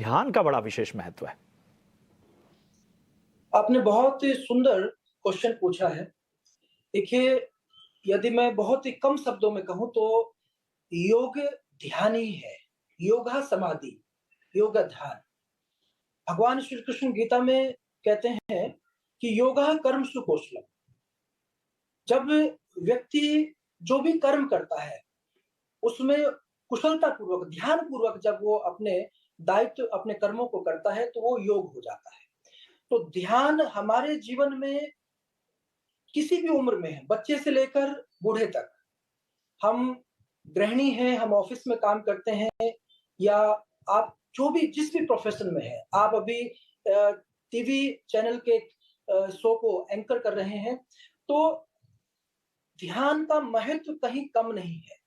ध्यान का बड़ा विशेष महत्व है? आपने बहुत ही सुंदर क्वेश्चन पूछा है। देखिए, यदि मैं बहुत ही कम शब्दों में कहूँ तो योग ध्यान ही है। योगा समाधि, योगा ध्यान। भगवान श्री कृष्ण गीता में कहते हैं कि योगा कर्मसु कौशलम। जब व्यक्ति जो भी कर्म करता है, उसमें कुशलतापूर्वक, ध्यानपूर्वक जब वो अपने दायित्व, अपने कर्मों को करता है, तो वो योग हो जाता है। तो ध्यान हमारे जीवन में किसी भी उम्र में है, बच्चे से लेकर बूढ़े तक। हम गृहिणी हैं, हम ऑफ़िस में काम करते हैं या आप जो भी जिस भी प्रोफ़ेशन में हैं, आप अभी टीवी चैनल के शो को एंकर कर रहे हैं, तो ध्यान का महत्व कहीं कम नहीं है।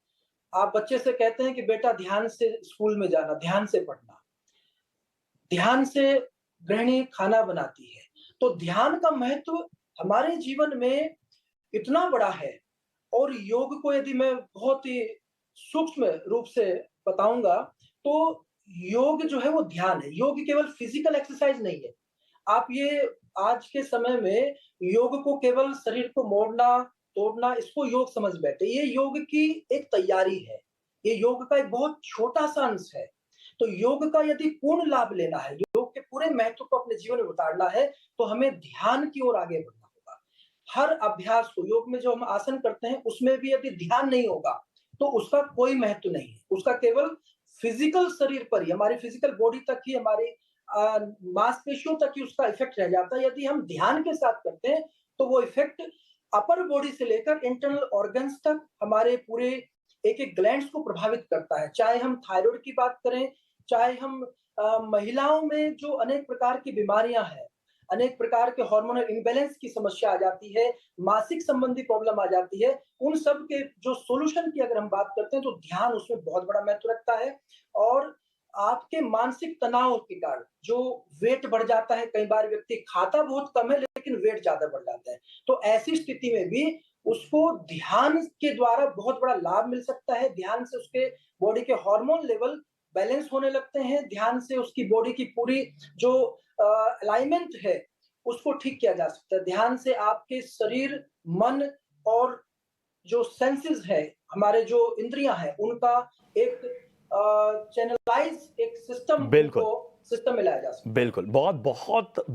आप बच्चे से कहते हैं कि बेटा ध्यान से स्कूल में जाना, ध्यान से पढ़ना, ध्यान से गृहिणी खाना बनाती है। तो ध्यान का महत्व हमारे जीवन में इतना बड़ा है और योग को यदि मैं बहुत ही सूक्ष्म रूप से बताऊँगा, तो योग जो है वो ध्यान है। योग केवल फिज़िकल एक्सरसाइज़ नहीं है। आप ये आज के समय में योग को केवल शरीर को मोड़ना, तोड़ना इसको योग समझ बैठे। ये योग की एक तैयारी है। ये योग का एक बहुत छोटा-सा अंश है। तो योग का यदि पूर्ण लाभ लेना है, योग के पूरे महत्व को अपने जीवन में उतारना है, तो हमें ध्यान की ओर आगे बढ़ना होगा। हर अभ्यास को योग में जो हम आसन करते हैं, उसमें भी यदि ध्यान नहीं होगा, तो उसका कोई महत्व नहीं है। उसका केवल फिज़िकल शरीर पर ही, हमारी फिज़िकल बॉडी तक ही, हमारी मांसपेशियों तक ही उसका इफ़ेक्ट रह जाता है। यदि हम ध्यान के साथ करते हैं, तो वो इफ़ेक्ट अपर बॉडी से लेकर इंटरनल ऑर्गन्स तक हमारे पूरे एक-एक ग्लैंड्स को प्रभावित करता है। चाहे हम थायरॉइड की बात करें, चाहे हम महिलाओं में जो अनेक प्रकार की बीमारियाँ हैं, अनेक प्रकार के हार्मोनल इम्बैलेंस की समस्या आ जाती है, मासिक संबंधी प्रॉब्लम आ जाती है, उन सब के जो सॉल्यूशन की अगर हम बात करते हैं, तो ध्यान उसमें बहुत बड़ा महत्व रखता है और आपके मानसिक तनाव के कारण जो वेट बढ़ जाता है, कई बार व्यक्ति खाता बहुत कम है, लेकिन वेट ज़्यादा बढ़ जाता है। तो ऐसी स्थिति में भी उसको ध्यान के द्वारा बहुत बड़ा लाभ मिल सकता है। ध्यान से उसके बॉडी के हार्मोन लेवल बैलेंस होने लगते हैं, ध्यान से उसकी बॉडी की पूरी जो अलाइनमेंट है, उसको ठीक किया जा सकता है। ध्यान से आपके शरीर, मन और जो सेंसेस है, हमारे जो इंद्रियाँ हैं, उनका एक चैनलाइज़ एक सिस्टम बिल्कुल, उनको सिस्टम में लाया जा सकता है। बिल्कुल। बहुत बहुत